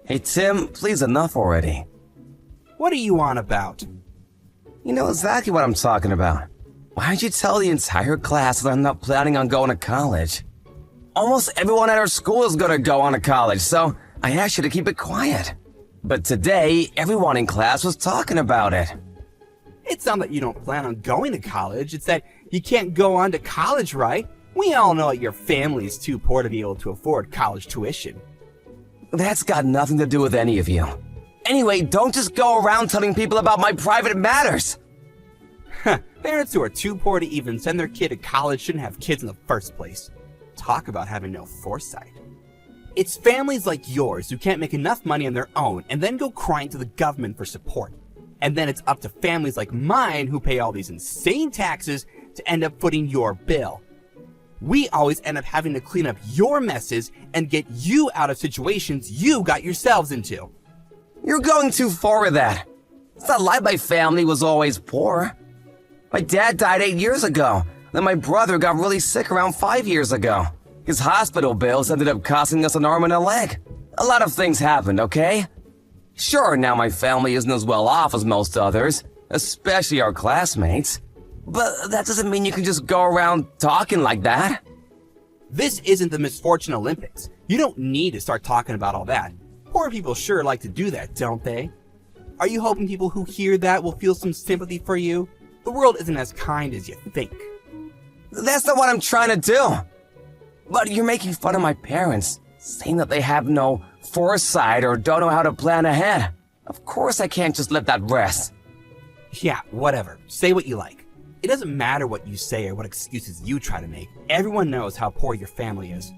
Hey Tim, please enough already. What are you on about? You know exactly what I'm talking about. Why'd you tell the entire class that I'm not planning on going to college? Almost everyone at our school is gonna go on to college, so I asked you to keep it quiet. But today, everyone in class was talking about it. It's not that you don't plan on going to college, it's that you can't go on to college, right? We all know that your family is too poor to be able to afford college tuition. That's got nothing to do with any of you. Anyway, don't just go around telling people about my private matters. Parents who are too poor to even send their kid to college shouldn't have kids in the first place. Talk about having no foresight. It's families like yours who can't make enough money on their own and then go crying to the government for support. And then it's up to families like mine who pay all these insane taxes to end up footing your bill. We always end up having to clean up your messes and get you out of situations you got yourselves into. You're going too far with that. It's not like my family was always poor. My dad died 8 years ago. Then my brother got really sick around 5 years ago. His hospital bills ended up costing us an arm and a leg. A lot of things happened, okay? Sure, now my family isn't as well off as most others, especially our classmates. But that doesn't mean you can just go around talking like that. This isn't the Misfortune Olympics. You don't need to start talking about all that. Poor people sure like to do that, don't they? Are you hoping people who hear that will feel some sympathy for you? The world isn't as kind as you think. That's not what I'm trying to do. But you're making fun of my parents, saying that they have no foresight or don't know how to plan ahead. Of course I can't just let that rest. Yeah, whatever. Say what you like. It doesn't matter what you say or what excuses you try to make. Everyone knows how poor your family is.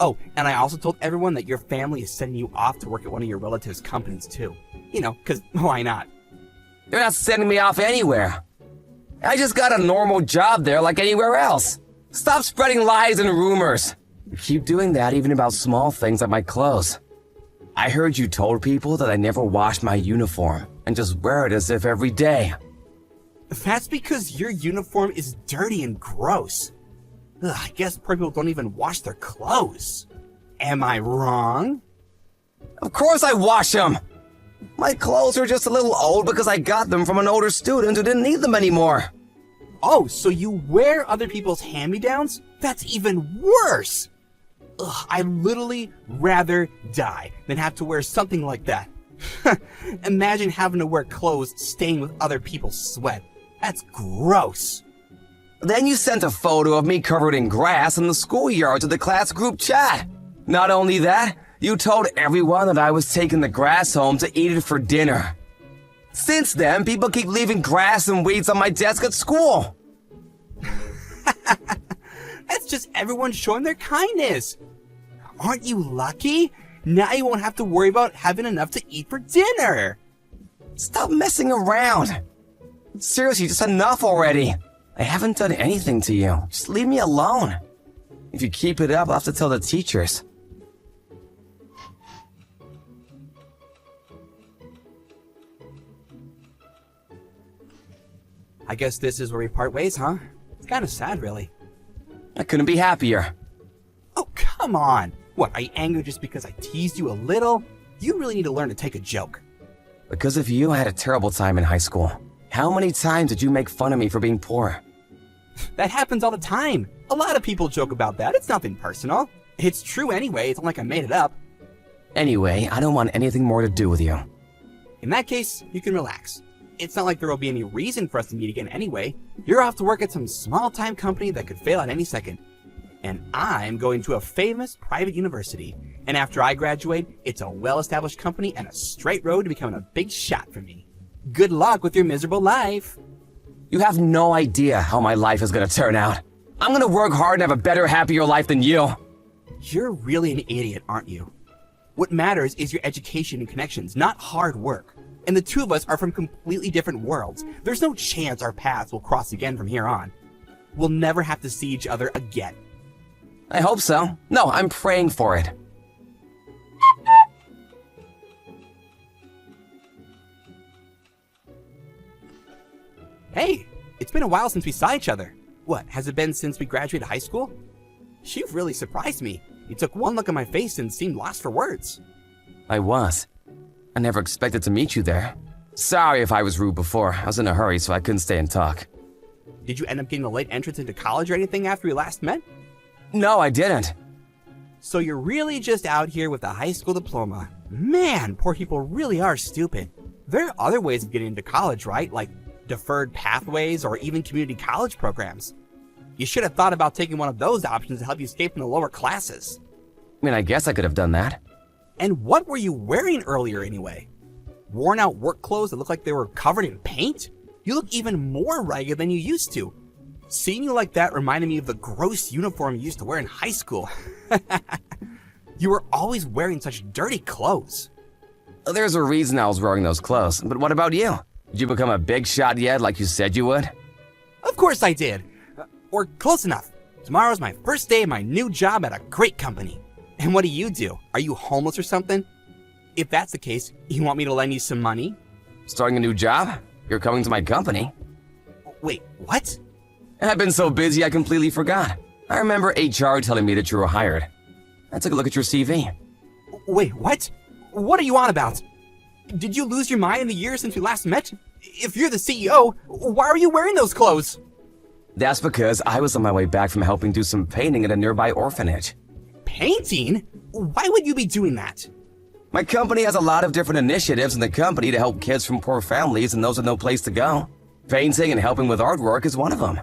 Oh, and I also told everyone that your family is sending you off to work at one of your relatives' companies too. You know, because why not? They're not sending me off anywhere. I just got a normal job there like anywhere else. Stop spreading lies and rumors. You keep doing that even about small things like my clothes. I heard you told people that I never washed my uniform and just wear it as if every day. That's because your uniform is dirty and gross. Ugh, I guess poor people don't even wash their clothes. Am I wrong? Of course I wash them. My clothes are just a little old because I got them from an older student who didn't need them anymore. Oh, so you wear other people's hand-me-downs? That's even worse! Ugh, I'd literally rather die than have to wear something like that. Imagine having to wear clothes stained with other people's sweat. That's gross. Then you sent a photo of me covered in grass in the schoolyard to the class group chat. Not only that, you told everyone that I was taking the grass home to eat it for dinner. Since then, people keep leaving grass and weeds on my desk at school. That's just everyone showing their kindness. Aren't you lucky? Now you won't have to worry about having enough to eat for dinner. Stop messing around. Seriously, just enough already. I haven't done anything to you. Just leave me alone. If you keep it up, I'll have to tell the teachers. I guess this is where we part ways, huh? It's kind of sad, really. I couldn't be happier. Oh, come on. What, are you angry just because I teased you a little? You really need to learn to take a joke. Because of you, I had a terrible time in high school. How many times did you make fun of me for being poor? That happens all the time. A lot of people joke about that. It's nothing personal. It's true anyway. It's not like I made it up. Anyway, I don't want anything more to do with you. In that case, you can relax. It's not like there will be any reason for us to meet again anyway. You're off to work at some small-time company that could fail at any second. And I'm going to a famous private university. And after I graduate, it's a well-established company and a straight road to becoming a big shot for me. Good luck with your miserable life. You have no idea how my life is going to turn out. I'm going to work hard and have a better, happier life than you. You're really an idiot, aren't you? What matters is your education and connections, not hard work. And the two of us are from completely different worlds. There's no chance our paths will cross again from here on. We'll never have to see each other again. I hope so. No, I'm praying for it. Hey, it's been a while since we saw each other. What, has it been since we graduated high school? You've really surprised me. You took one look at my face and seemed lost for words. I was. I never expected to meet you there. Sorry if I was rude before. I was in a hurry, so I couldn't stay and talk. Did you end up getting a late entrance into college or anything after we last met? No, I didn't. So you're really just out here with a high school diploma. Man, poor people really are stupid. There are other ways of getting into college, right? Like deferred pathways or even community college programs. You should have thought about taking one of those options to help you escape from the lower classes. I mean, I guess I could have done that. And what were you wearing earlier anyway? Worn out work clothes that look like they were covered in paint? You look even more ragged than you used to. Seeing you like that reminded me of the gross uniform you used to wear in high school. You were always wearing such dirty clothes. There's a reason I was wearing those clothes, but what about you? Did you become a big shot yet like you said you would? Of course I did. Or close enough. Tomorrow's my first day of my new job at a great company. And what do? Are you homeless or something? If that's the case, you want me to lend you some money? Starting a new job? You're coming to my company. Wait, what? I've been so busy I completely forgot. I remember HR telling me that you were hired. I took a look at your CV. Wait, what? What are you on about? Did you lose your mind in the years since we last met? If you're the CEO, why are you wearing those clothes? That's because I was on my way back from helping do some painting at a nearby orphanage. Painting? Why would you be doing that? My company has a lot of different initiatives in the company to help kids from poor families and those with no place to go. Painting and helping with artwork is one of them.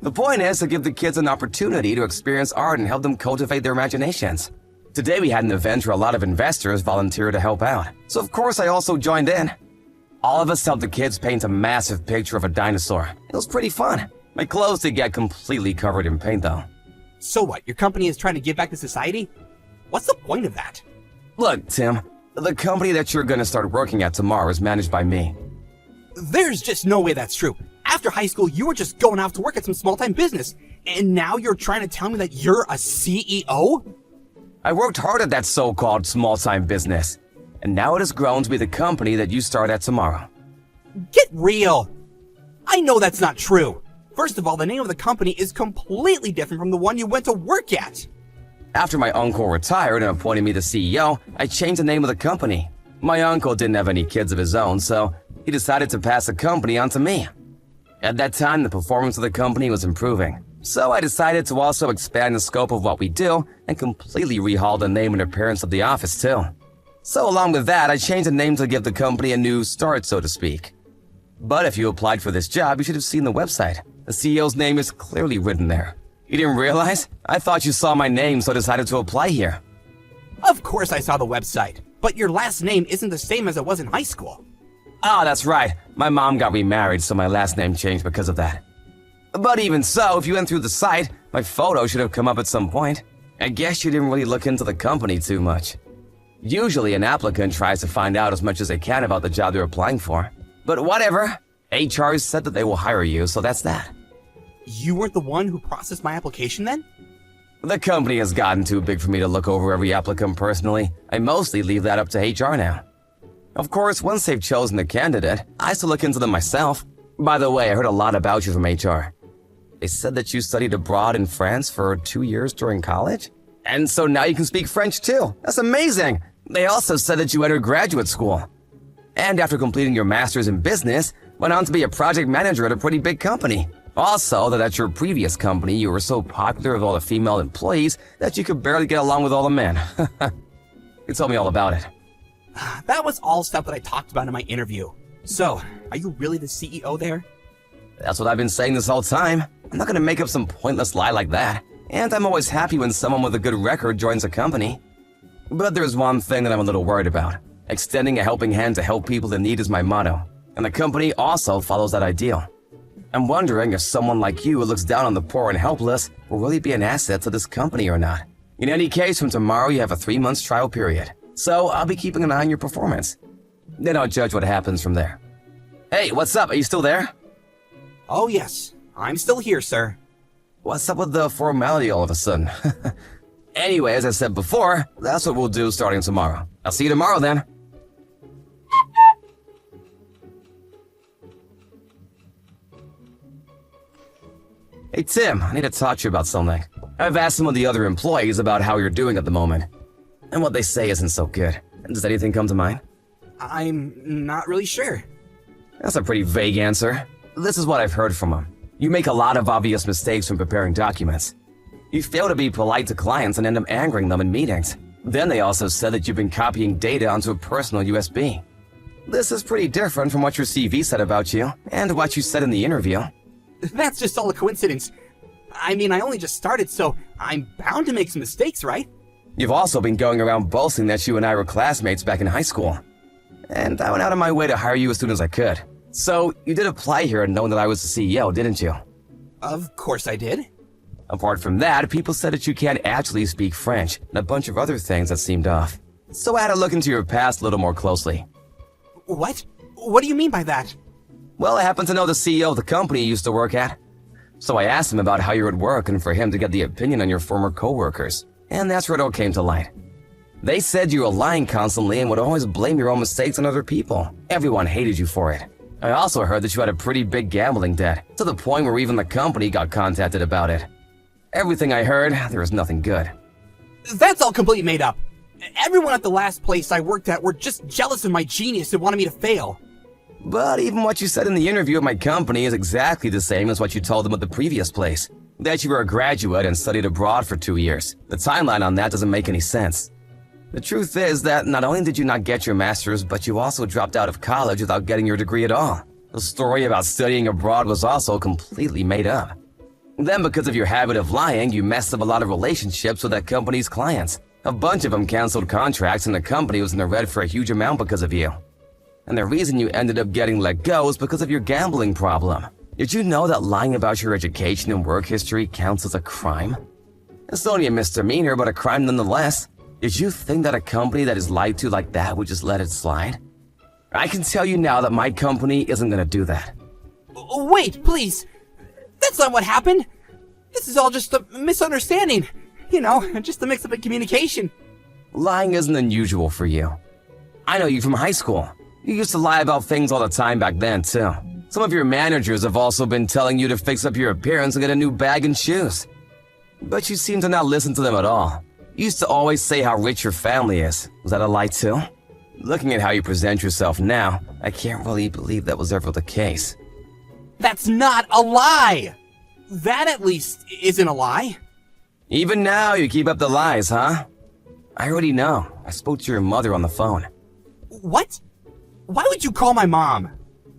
The point is to give the kids an opportunity to experience art and help them cultivate their imaginations. Today we had an event where a lot of investors volunteered to help out, so of course I also joined in. All of us helped the kids paint a massive picture of a dinosaur. It was pretty fun. My clothes did get completely covered in paint though. So what, your company is trying to give back to society? What's the point of that? Look, Tim, the company that you're gonna start working at tomorrow is managed by me. There's just no way that's true. After high school, you were just going off to work at some small-time business, and now you're trying to tell me that you're a CEO? I worked hard at that so-called small-time business, and now it has grown to be the company that you start at tomorrow. Get real! I know that's not true. First of all, the name of the company is completely different from the one you went to work at. After my uncle retired and appointed me the CEO, I changed the name of the company. My uncle didn't have any kids of his own, so he decided to pass the company on to me. At that time, the performance of the company was improving, so I decided to also expand the scope of what we do and completely rehaul the name and appearance of the office too. So along with that, I changed the name to give the company a new start, so to speak. But if you applied for this job, you should have seen the website. The CEO's name is clearly written there. You didn't realize? I thought you saw my name, so I decided to apply here. Of course I saw the website, but your last name isn't the same as it was in high school. Oh, that's right. My mom got remarried, so my last name changed because of that. But even so, if you went through the site, my photo should have come up at some point. I guess you didn't really look into the company too much. Usually an applicant tries to find out as much as they can about the job they're applying for. But whatever. HR said that they will hire you, so that's that. You weren't the one who processed my application then? The company has gotten too big for me to look over every applicant personally. I mostly leave that up to HR now. Of course, once they've chosen the candidate, I still look into them myself. By the way, I heard a lot about you from HR. They said that you studied abroad in France for 2 years during college? And so now you can speak French too. That's amazing. They also said that you entered graduate school. And after completing your master's in business, went on to be a project manager at a pretty big company. Also, that at your previous company, you were so popular with all the female employees that you could barely get along with all the men. You told me all about it. That was all stuff that I talked about in my interview. So, are you really the CEO there? That's what I've been saying this whole time. I'm not gonna make up some pointless lie like that. And I'm always happy when someone with a good record joins a company. But there's one thing that I'm a little worried about. Extending a helping hand to help people in need is my motto. And the company also follows that ideal. I'm wondering if someone like you who looks down on the poor and helpless will really be an asset to this company or not. In any case, from tomorrow you have a 3-month trial period. So I'll be keeping an eye on your performance. Then I'll judge what happens from there. Hey, what's up? Are you still there? Oh yes, I'm still here, sir. What's up with the formality all of a sudden? Anyway, as I said before, that's what we'll do starting tomorrow. I'll see you tomorrow then. Hey Tim, I need to talk to you about something. I've asked some of the other employees about how you're doing at the moment. And what they say isn't so good. Does anything come to mind? I'm not really sure. That's a pretty vague answer. This is what I've heard from them. You make a lot of obvious mistakes when preparing documents. You fail to be polite to clients and end up angering them in meetings. Then they also said that you've been copying data onto a personal USB. This is pretty different from what your CV said about you, and what you said in the interview. That's just all a coincidence. I mean, I only just started, so I'm bound to make some mistakes, right? You've also been going around boasting that you and I were classmates back in high school. And I went out of my way to hire you as soon as I could. So, you did apply here knowing that I was the CEO, didn't you? Of course I did. Apart from that, people said that you can't actually speak French, and a bunch of other things that seemed off. So I had to look into your past a little more closely. What? What do you mean by that? Well, I happen to know the CEO of the company you used to work at. So I asked him about how you were at work and for him to get the opinion on your former co-workers. And that's where it all came to light. They said you were lying constantly and would always blame your own mistakes on other people. Everyone hated you for it. I also heard that you had a pretty big gambling debt, to the point where even the company got contacted about it. Everything I heard, there was nothing good. That's all completely made up. Everyone at the last place I worked at were just jealous of my genius and wanted me to fail. But even what you said in the interview at my company is exactly the same as what you told them at the previous place. That you were a graduate and studied abroad for 2 years. The timeline on that doesn't make any sense. The truth is that not only did you not get your master's, but you also dropped out of college without getting your degree at all. The story about studying abroad was also completely made up. Then because of your habit of lying, you messed up a lot of relationships with that company's clients. A bunch of them canceled contracts and the company was in the red for a huge amount because of you. And the reason you ended up getting let go is because of your gambling problem. Did you know that lying about your education and work history counts as a crime? It's only a misdemeanor, but a crime nonetheless. Did you think that a company that is lied to like that would just let it slide? I can tell you now that my company isn't gonna do that. Wait, please. That's not what happened. This is all just a misunderstanding. You know, just a mix-up in communication. Lying isn't unusual for you. I know you from high school. You used to lie about things all the time back then, too. Some of your managers have also been telling you to fix up your appearance and get a new bag and shoes. But you seem to not listen to them at all. You used to always say how rich your family is. Was that a lie, too? Looking at how you present yourself now, I can't really believe that was ever the case. That's not a lie! That at least isn't a lie. Even now, you keep up the lies, huh? I already know. I spoke to your mother on the phone. What? Why would you call my mom?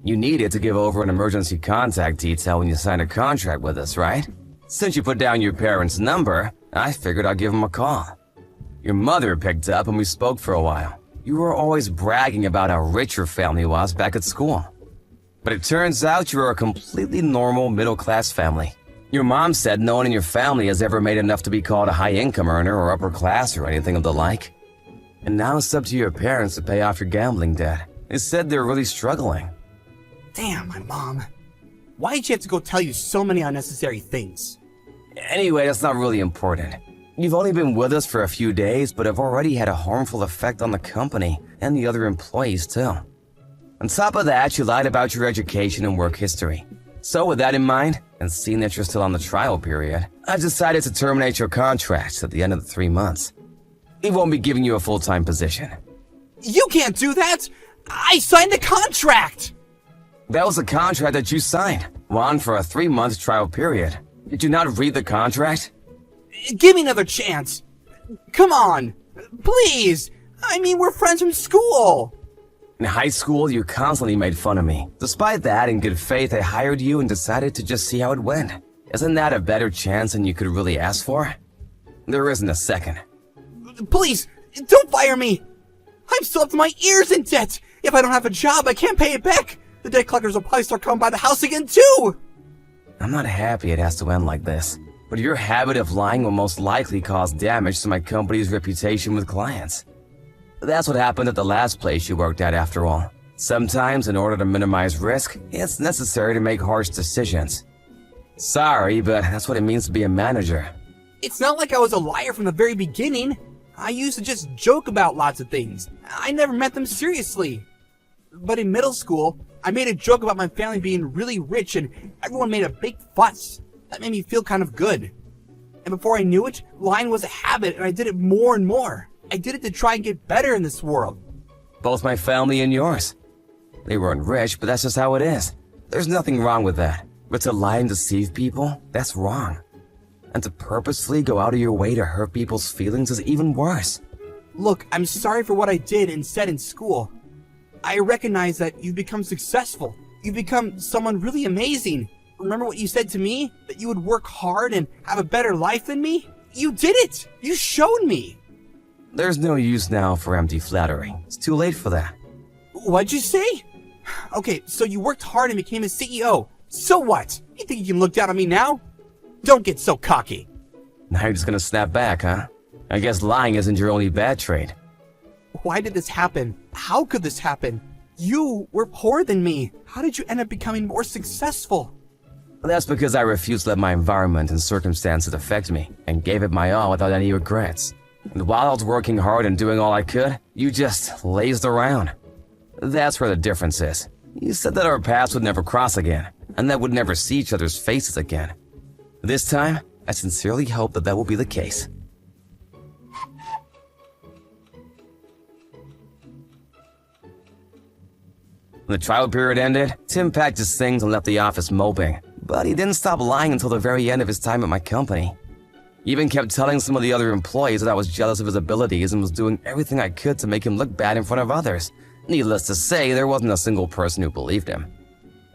You needed to give over an emergency contact detail when you signed a contract with us, right? Since you put down your parents' number, I figured I'd give them a call. Your mother picked up and we spoke for a while. You were always bragging about how rich your family was back at school. But it turns out you were a completely normal middle-class family. Your mom said no one in your family has ever made enough to be called a high-income earner or upper class or anything of the like. And now it's up to your parents to pay off your gambling debt. They said they're really struggling. Damn, my mom. Why did she have to go tell you so many unnecessary things? Anyway, that's not really important. You've only been with us for a few days, but have already had a harmful effect on the company and the other employees too. On top of that, you lied about your education and work history. So with that in mind, and seeing that you're still on the trial period, I've decided to terminate your contract at the end of the 3 months. We won't be giving you a full-time position. You can't do that! I signed a contract! That was a contract that you signed, one for a 3-month trial period. Did you not read the contract? Give me another chance. Come on. Please. I mean, we're friends from school. In high school, you constantly made fun of me. Despite that, in good faith, I hired you and decided to just see how it went. Isn't that a better chance than you could really ask for? There isn't a second. Please, don't fire me. I'm still up to my ears in debt. If I don't have a job, I can't pay it back. The debt collectors will probably start coming by the house again, too. I'm not happy it has to end like this, but your habit of lying will most likely cause damage to my company's reputation with clients. That's what happened at the last place you worked at, after all. Sometimes, in order to minimize risk, it's necessary to make harsh decisions. Sorry, but that's what it means to be a manager. It's not like I was a liar from the very beginning. I used to just joke about lots of things. I never meant them seriously. But in middle school, I made a joke about my family being really rich and everyone made a big fuss. That made me feel kind of good. And before I knew it, lying was a habit and I did it more and more. I did it to try and get better in this world. Both my family and yours. They weren't rich, but that's just how it is. There's nothing wrong with that. But to lie and deceive people, that's wrong. And to purposefully go out of your way to hurt people's feelings is even worse. Look, I'm sorry for what I did and said in school. I recognize that you've become successful. You've become someone really amazing. Remember what you said to me? That you would work hard and have a better life than me? You did it! You showed me! There's no use now for empty flattery. It's too late for that. What'd you say? Okay, so you worked hard and became a CEO. So what? You think you can look down on me now? Don't get so cocky. Now you're just gonna snap back, huh? I guess lying isn't your only bad trait. Why did this happen? How could this happen? You were poorer than me. How did you end up becoming more successful? That's because I refused to let my environment and circumstances affect me, and gave it my all without any regrets. And while I was working hard and doing all I could, you just lazed around. That's where the difference is. You said that our paths would never cross again, and that we'd never see each other's faces again. This time, I sincerely hope that will be the case. When the trial period ended, Tim packed his things and left the office moping. But he didn't stop lying until the very end of his time at my company. He even kept telling some of the other employees that I was jealous of his abilities and was doing everything I could to make him look bad in front of others. Needless to say, there wasn't a single person who believed him.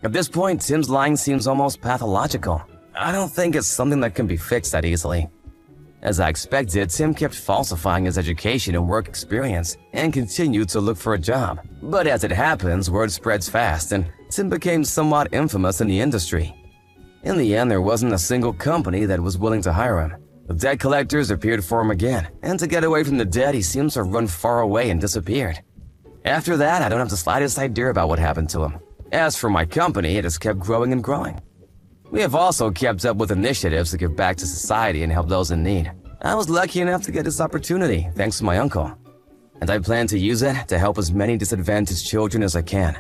At this point, Tim's lying seems almost pathological. I don't think it's something that can be fixed that easily. As I expected, Tim kept falsifying his education and work experience and continued to look for a job. But as it happens, word spreads fast and Tim became somewhat infamous in the industry. In the end, there wasn't a single company that was willing to hire him. The debt collectors appeared for him again, and to get away from the debt, he seems to have run far away and disappeared. After that, I don't have the slightest idea about what happened to him. As for my company, it has kept growing and growing. We have also kept up with initiatives to give back to society and help those in need. I was lucky enough to get this opportunity thanks to my uncle, and I plan to use it to help as many disadvantaged children as I can.